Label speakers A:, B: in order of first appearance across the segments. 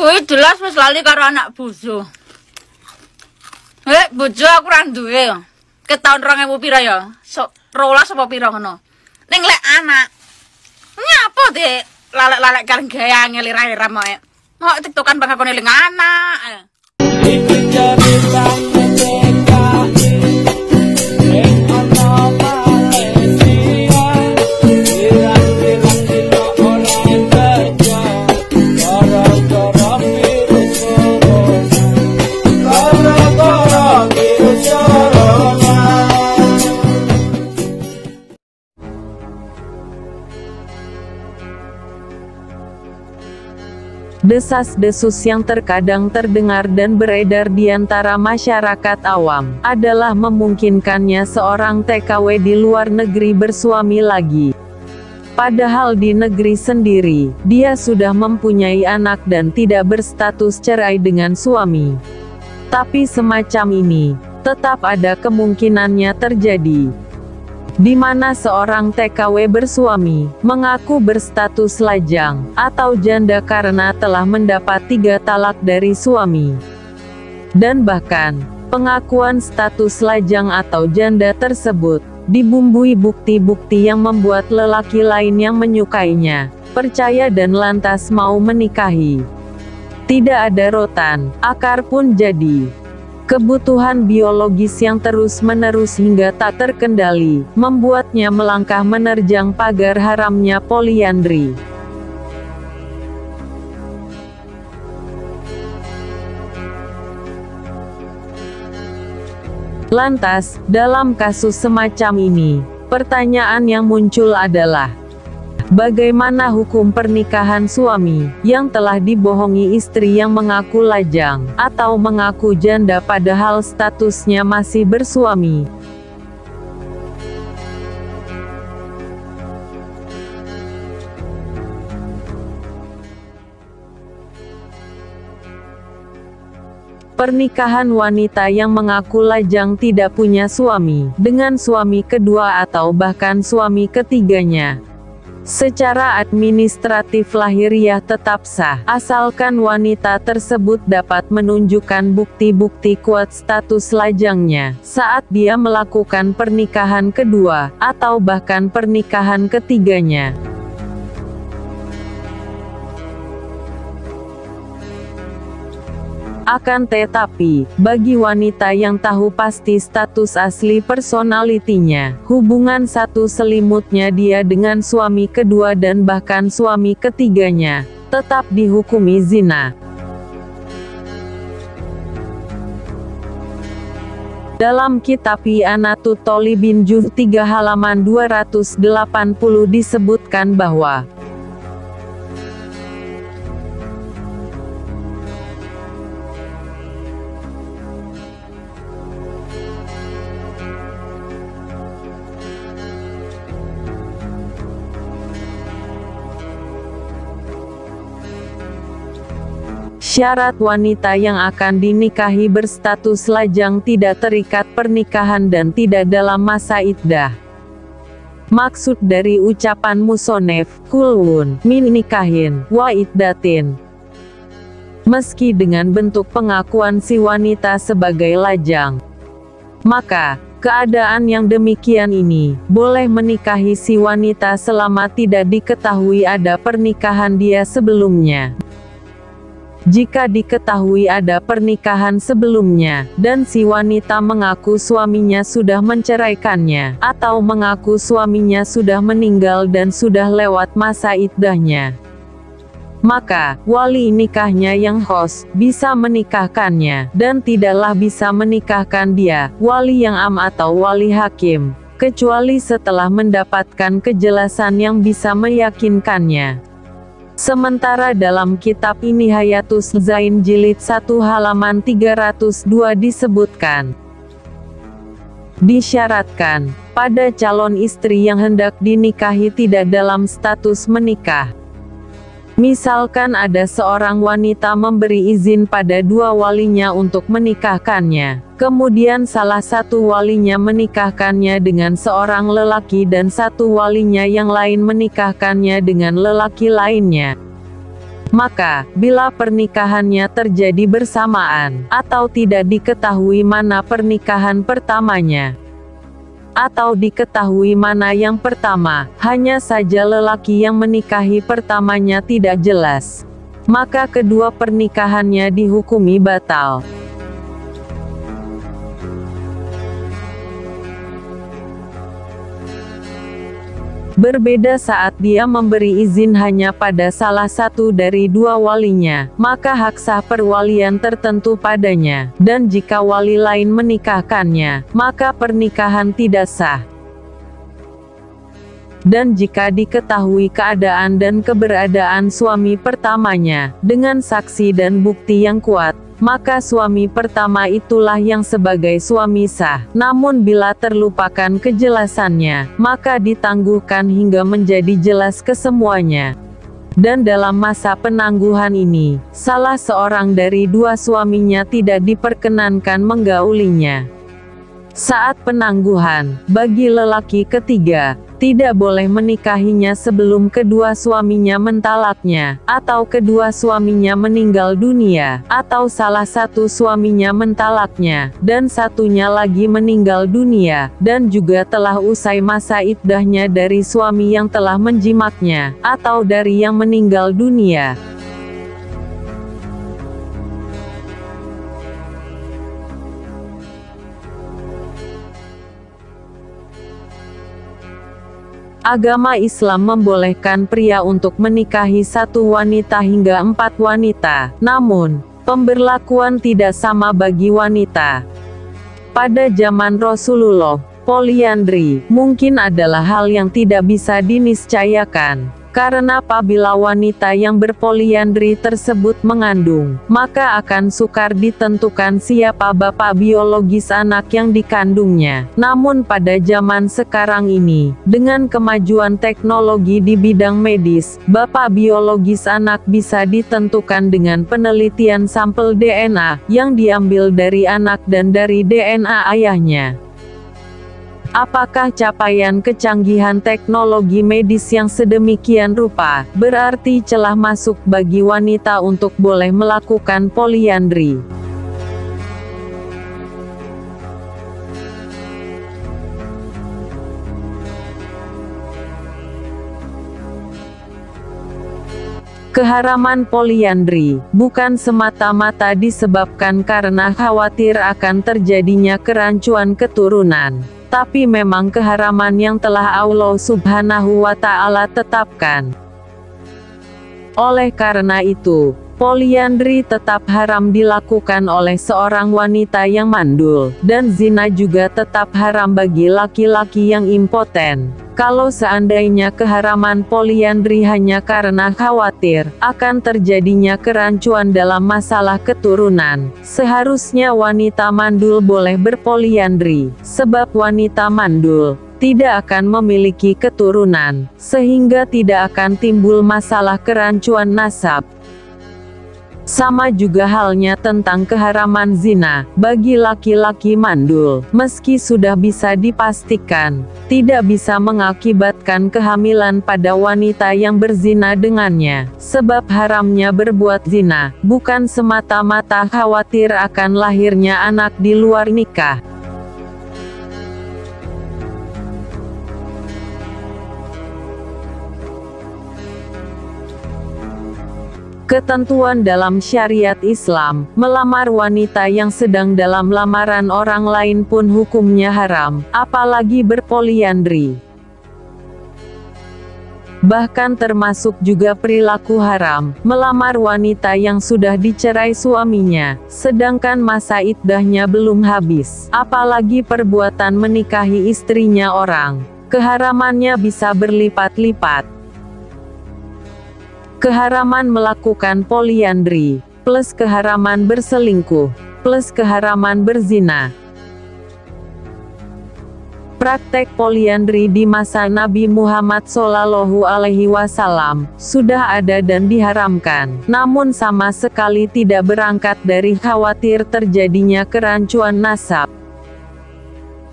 A: Kuwi jelas wis lali karo anak bojo. Bojo aku ora duwe. Ke tahun 2000 pira ya? Sok 12 apa pira ngono. Ning lek anak. Nyapa Dik? Lalek-lalek kan gaya ngelirah-irah moe. Mau tiktokan bang aku neling anak.
B: Iki cerita PKI ning ana Malaysia. Ilang-ilang dino ora kerja. Gara-gara virus corona. Gara-gara virus corona.
C: Desas-desus yang terkadang terdengar dan beredar di antara masyarakat awam, adalah memungkinkannya seorang TKW di luar negeri bersuami lagi. Padahal di negeri sendiri, dia sudah mempunyai anak dan tidak berstatus cerai dengan suami. Tapi semacam ini, tetap ada kemungkinannya terjadi. Di mana seorang TKW bersuami, mengaku berstatus lajang, atau janda karena telah mendapat 3 talak dari suami. Dan bahkan, pengakuan status lajang atau janda tersebut, dibumbui bukti-bukti yang membuat lelaki lain yang menyukainya, percaya dan lantas mau menikahi. Tidak ada rotan, akar pun jadi. Kebutuhan biologis yang terus-menerus hingga tak terkendali, membuatnya melangkah menerjang pagar haramnya poliandri. Lantas, dalam kasus semacam ini, pertanyaan yang muncul adalah, bagaimana hukum pernikahan suami yang telah dibohongi istri yang mengaku lajang atau mengaku janda padahal statusnya masih bersuami? Pernikahan wanita yang mengaku lajang tidak punya suami dengan suami kedua atau bahkan suami ketiganya, secara administratif lahiriah tetap sah, asalkan wanita tersebut dapat menunjukkan bukti-bukti kuat status lajangnya saat dia melakukan pernikahan kedua, atau bahkan pernikahan ketiganya. Akan tetapi, bagi wanita yang tahu pasti status asli personalitinya, hubungan satu selimutnya dia dengan suami kedua dan bahkan suami ketiganya, tetap dihukumi zina. Dalam kitab I'anatut Thalibin juz 3 halaman 280 disebutkan bahwa syarat wanita yang akan dinikahi berstatus lajang tidak terikat pernikahan dan tidak dalam masa iddah. Maksud dari ucapan musonef, kulun, min nikahin, wa iddatin. Meski dengan bentuk pengakuan si wanita sebagai lajang, maka, keadaan yang demikian ini, boleh menikahi si wanita selama tidak diketahui ada pernikahan dia sebelumnya. Jika diketahui ada pernikahan sebelumnya, dan si wanita mengaku suaminya sudah menceraikannya, atau mengaku suaminya sudah meninggal dan sudah lewat masa iddahnya, maka, wali nikahnya yang khos, bisa menikahkannya, dan tidaklah bisa menikahkan dia, wali yang am atau wali hakim, kecuali setelah mendapatkan kejelasan yang bisa meyakinkannya. Sementara dalam kitab ini Hayatus Zain jilid 1 halaman 302 disebutkan, disyaratkan, pada calon istri yang hendak dinikahi tidak dalam status menikah. Misalkan ada seorang wanita memberi izin pada 2 walinya untuk menikahkannya, kemudian salah satu walinya menikahkannya dengan seorang lelaki dan satu walinya yang lain menikahkannya dengan lelaki lainnya. Maka, bila pernikahannya terjadi bersamaan, atau tidak diketahui mana pernikahan pertamanya, atau diketahui mana yang pertama, hanya saja lelaki yang menikahi pertamanya tidak jelas, maka kedua pernikahannya dihukumi batal. Berbeda saat dia memberi izin hanya pada salah satu dari dua walinya, maka hak sah perwalian tertentu padanya, dan jika wali lain menikahkannya, maka pernikahan tidak sah. Dan jika diketahui keadaan dan keberadaan suami pertamanya, dengan saksi dan bukti yang kuat, maka suami pertama itulah yang sebagai suami sah. Namun bila terlupakan kejelasannya, maka ditangguhkan hingga menjadi jelas kesemuanya. Dan dalam masa penangguhan ini, salah seorang dari dua suaminya tidak diperkenankan menggaulinya. Saat penangguhan, bagi lelaki ketiga, tidak boleh menikahinya sebelum kedua suaminya mentalaknya, atau kedua suaminya meninggal dunia, atau salah satu suaminya mentalaknya, dan satunya lagi meninggal dunia, dan juga telah usai masa iddahnya dari suami yang telah menjimaknya, atau dari yang meninggal dunia. Agama Islam membolehkan pria untuk menikahi satu wanita hingga 4 wanita, namun, pemberlakuan tidak sama bagi wanita. Pada zaman Rasulullah, poliandri mungkin adalah hal yang tidak bisa diniscayakan. Karena apabila wanita yang berpoliandri tersebut mengandung, maka akan sukar ditentukan siapa bapak biologis anak yang dikandungnya. Namun pada zaman sekarang ini, dengan kemajuan teknologi di bidang medis, bapak biologis anak bisa ditentukan dengan penelitian sampel DNA, yang diambil dari anak dan dari DNA ayahnya. Apakah capaian kecanggihan teknologi medis yang sedemikian rupa, berarti celah masuk bagi wanita untuk boleh melakukan poliandri? Keharaman poliandri bukan semata-mata disebabkan karena khawatir akan terjadinya kerancuan keturunan, tapi memang keharaman yang telah Allah Subhanahu wa Ta'ala tetapkan. Oleh karena itu, poliandri tetap haram dilakukan oleh seorang wanita yang mandul, dan zina juga tetap haram bagi laki-laki yang impoten. Kalau seandainya keharaman poliandri hanya karena khawatir akan terjadinya kerancuan dalam masalah keturunan, seharusnya wanita mandul boleh berpoliandri, sebab wanita mandul tidak akan memiliki keturunan, sehingga tidak akan timbul masalah kerancuan nasab. Sama juga halnya tentang keharaman zina bagi laki-laki mandul, meski sudah bisa dipastikan tidak bisa mengakibatkan kehamilan pada wanita yang berzina dengannya, sebab haramnya berbuat zina bukan semata-mata khawatir akan lahirnya anak di luar nikah. Ketentuan dalam syariat Islam, melamar wanita yang sedang dalam lamaran orang lain pun hukumnya haram, apalagi berpoliandri. Bahkan termasuk juga perilaku haram, melamar wanita yang sudah dicerai suaminya, sedangkan masa iddahnya belum habis, apalagi perbuatan menikahi istrinya orang. Keharamannya bisa berlipat-lipat. Keharaman melakukan poliandri, plus keharaman berselingkuh, plus keharaman berzina. Praktek poliandri di masa Nabi Muhammad SAW sudah ada dan diharamkan, namun sama sekali tidak berangkat dari khawatir terjadinya kerancuan nasab.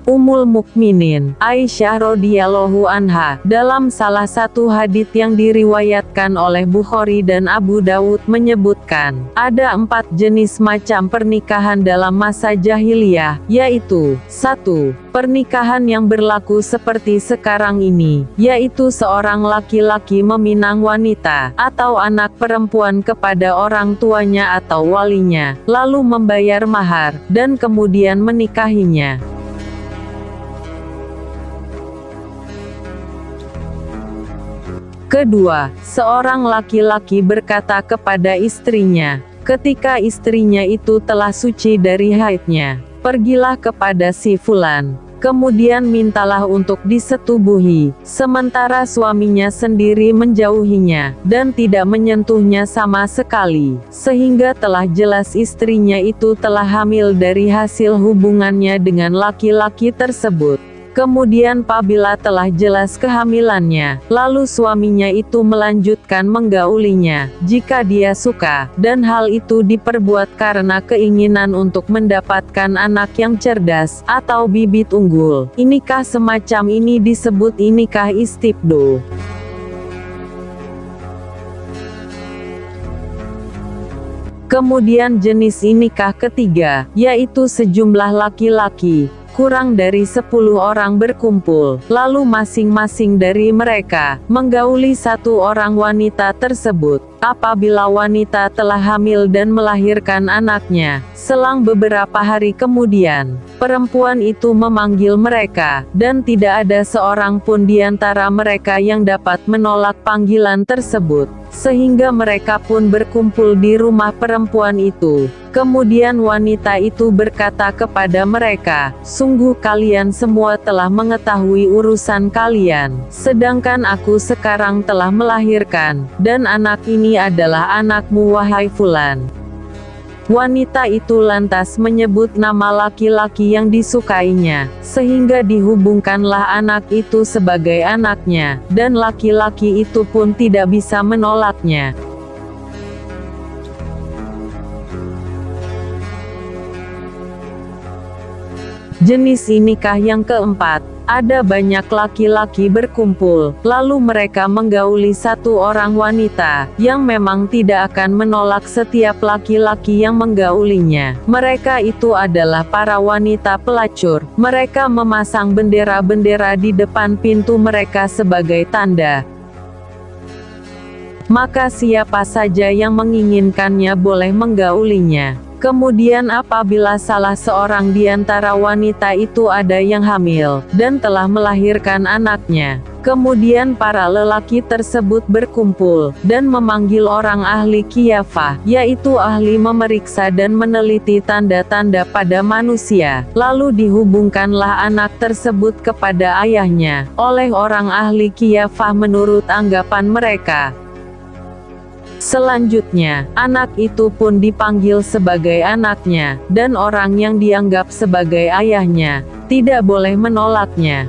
C: Ummul Mukminin Aisyah radhiyallahu anha dalam salah satu hadits yang diriwayatkan oleh Bukhari dan Abu Dawud menyebutkan, ada 4 jenis macam pernikahan dalam masa jahiliyah, yaitu 1. Pernikahan yang berlaku seperti sekarang ini, yaitu seorang laki-laki meminang wanita atau anak perempuan kepada orang tuanya atau walinya, lalu membayar mahar, dan kemudian menikahinya. Kedua, seorang laki-laki berkata kepada istrinya, ketika istrinya itu telah suci dari haidnya, pergilah kepada si fulan, kemudian mintalah untuk disetubuhi, sementara suaminya sendiri menjauhinya, dan tidak menyentuhnya sama sekali, sehingga telah jelas istrinya itu telah hamil dari hasil hubungannya dengan laki-laki tersebut. Kemudian apabila telah jelas kehamilannya, lalu suaminya itu melanjutkan menggaulinya, jika dia suka, dan hal itu diperbuat karena keinginan untuk mendapatkan anak yang cerdas, atau bibit unggul. Nikah semacam ini disebut nikah istibdo. Kemudian jenis nikah ketiga, yaitu sejumlah laki-laki, kurang dari 10 orang berkumpul, lalu masing-masing dari mereka menggauli satu orang wanita tersebut. Apabila wanita telah hamil dan melahirkan anaknya, selang beberapa hari kemudian, perempuan itu memanggil mereka, dan tidak ada seorang pun di antara mereka yang dapat menolak panggilan tersebut, sehingga mereka pun berkumpul di rumah perempuan itu. Kemudian wanita itu berkata kepada mereka, sungguh kalian semua telah mengetahui urusan kalian, sedangkan aku sekarang telah melahirkan, dan anak ini adalah anakmu wahai fulan. Wanita itu lantas menyebut nama laki-laki yang disukainya, sehingga dihubungkanlah anak itu sebagai anaknya, dan laki-laki itu pun tidak bisa menolaknya. Jenis nikah yang keempat, ada banyak laki-laki berkumpul, lalu mereka menggauli satu orang wanita, yang memang tidak akan menolak setiap laki-laki yang menggaulinya. Mereka itu adalah para wanita pelacur. Mereka memasang bendera-bendera di depan pintu mereka sebagai tanda. Maka siapa saja yang menginginkannya boleh menggaulinya. Kemudian apabila salah seorang di antara wanita itu ada yang hamil, dan telah melahirkan anaknya, kemudian para lelaki tersebut berkumpul, dan memanggil orang ahli qiyafah, yaitu ahli memeriksa dan meneliti tanda-tanda pada manusia, lalu dihubungkanlah anak tersebut kepada ayahnya, oleh orang ahli qiyafah menurut anggapan mereka. Selanjutnya, anak itu pun dipanggil sebagai anaknya, dan orang yang dianggap sebagai ayahnya tidak boleh menolaknya.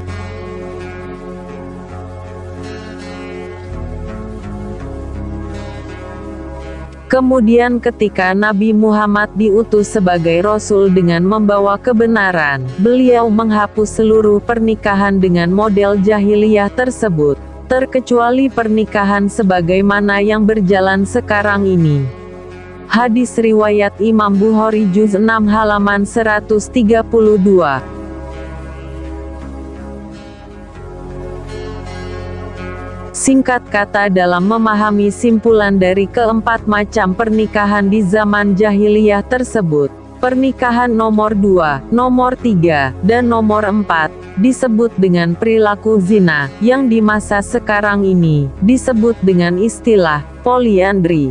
C: Kemudian ketika Nabi Muhammad diutus sebagai Rasul dengan membawa kebenaran, beliau menghapus seluruh pernikahan dengan model jahiliyah tersebut, terkecuali pernikahan sebagaimana yang berjalan sekarang ini. Hadis riwayat Imam Bukhari juz 6 halaman 132. Singkat kata, dalam memahami simpulan dari keempat macam pernikahan di zaman jahiliyah tersebut, pernikahan nomor 2, nomor 3, dan nomor 4 disebut dengan perilaku zina, yang di masa sekarang ini disebut dengan istilah poliandri.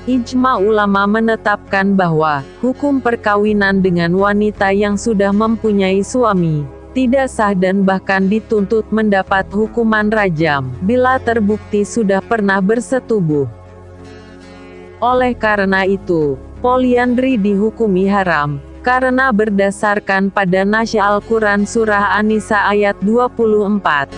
C: Ijma ulama menetapkan bahwa hukum perkawinan dengan wanita yang sudah mempunyai suami tidak sah dan bahkan dituntut mendapat hukuman rajam bila terbukti sudah pernah bersetubuh. Oleh karena itu, poliandri dihukumi haram, karena berdasarkan pada nas Al-Quran Surah An-Nisa ayat 24.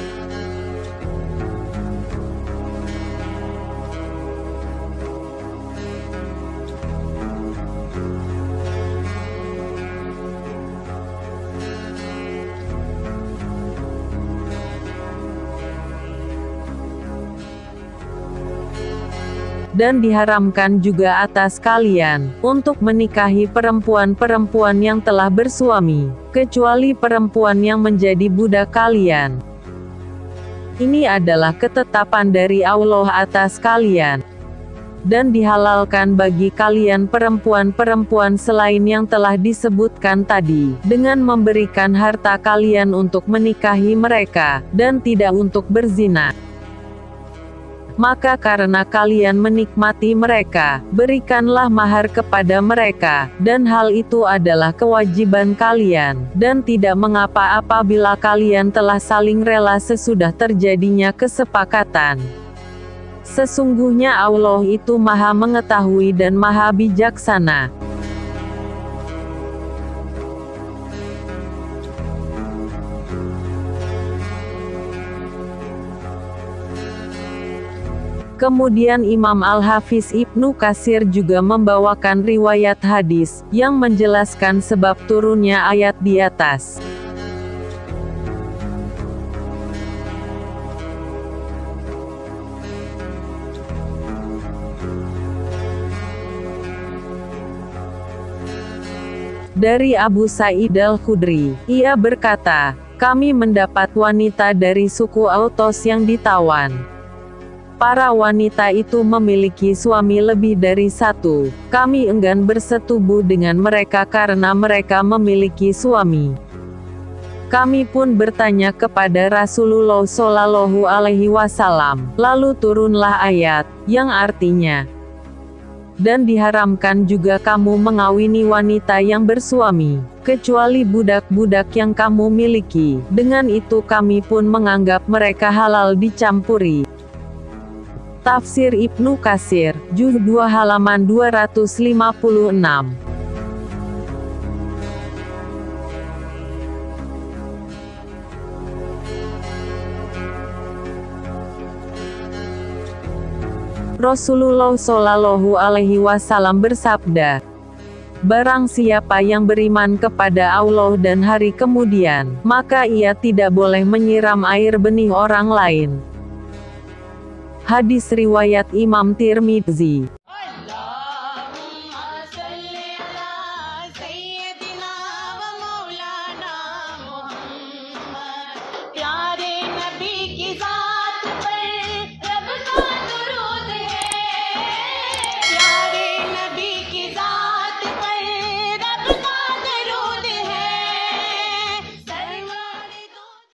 C: dan diharamkan juga atas kalian untuk menikahi perempuan-perempuan yang telah bersuami, kecuali perempuan yang menjadi budak kalian. Ini adalah ketetapan dari Allah atas kalian. Dan dihalalkan bagi kalian perempuan-perempuan selain yang telah disebutkan tadi, dengan memberikan harta kalian untuk menikahi mereka, dan tidak untuk berzina. Maka karena kalian menikmati mereka, berikanlah mahar kepada mereka, dan hal itu adalah kewajiban kalian, dan tidak mengapa apabila kalian telah saling rela sesudah terjadinya kesepakatan. Sesungguhnya Allah itu Maha Mengetahui dan Maha Bijaksana. Kemudian Imam Al-Hafiz Ibnu Katsir juga membawakan riwayat hadis, yang menjelaskan sebab turunnya ayat di atas. Dari Abu Sa'id Al-Khudri, ia berkata, kami mendapat wanita dari suku Autos yang ditawan. Para wanita itu memiliki suami lebih dari satu. Kami enggan bersetubuh dengan mereka karena mereka memiliki suami. Kami pun bertanya kepada Rasulullah Shallallahu Alaihi Wasallam. Lalu turunlah ayat yang artinya, dan diharamkan juga kamu mengawini wanita yang bersuami, kecuali budak-budak yang kamu miliki. Dengan itu kami pun menganggap mereka halal dicampuri. Tafsir Ibnu Katsir, Juz 2 halaman 256. Rasulullah Shallallahu Alaihi Wasallam bersabda, barang siapa yang beriman kepada Allah dan hari kemudian, maka ia tidak boleh menyiram air benih orang lain. Hadis riwayat Imam Tirmidzi.